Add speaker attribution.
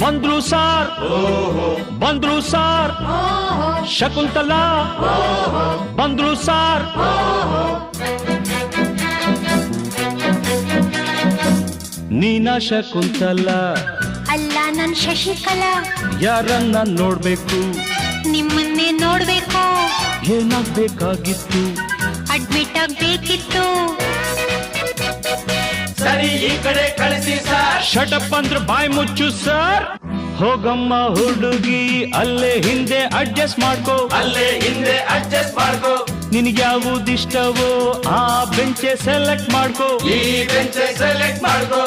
Speaker 1: ಬಂದ್ರು ಸಾರ್ ಬಂದ್ರು ಸಾರ್ ಶಕುಂತಲಾ ಬಂದ್ರು ಸಾರ್ ನೀನಾ ಶಕುಂತಲಾ
Speaker 2: ಅಲ್ಲ ನನ್ ಶಶಿಕಲಾ
Speaker 1: ಯಾರನ್ನ ನೋಡ್ಬೇಕು
Speaker 2: ನಿಮ್ಮನ್ನೇ ನೋಡ್ಬೇಕು
Speaker 1: ಏನಾಗ್ಬೇಕಾಗಿತ್ತು
Speaker 2: ಅಡ್ಮಿಟ್ ಆಗ್ಬೇಕಿತ್ತು
Speaker 3: ಸರಿ ಈ ಕಡೆ ಕಳಿಸಿ ಸರ್
Speaker 1: ಶಟಪ್ ಅಂದ್ರೆ ಬಾಯ್ ಮುಚ್ಚು ಸರ್ ಹೋಗಮ್ಮ ಹುಡುಗಿ ಅಲ್ಲೇ ಹಿಂದೆ ಅಡ್ಜಸ್ಟ್ ಮಾಡ್ಕೋ
Speaker 3: ಅಲ್ಲೇ ಹಿಂದೆ ಅಡ್ಜಸ್ಟ್ ಮಾಡ್ಕೋ
Speaker 1: ನಿನಗೆ ಯಾವುದಿಷ್ಟವೋ ಆ ಬೆಂಚೆ ಸೆಲೆಕ್ಟ್ ಮಾಡ್ಕೋ
Speaker 3: ಈ ಬೆಂಚ್ ಸೆಲೆಕ್ಟ್ ಮಾಡ್ಕೋ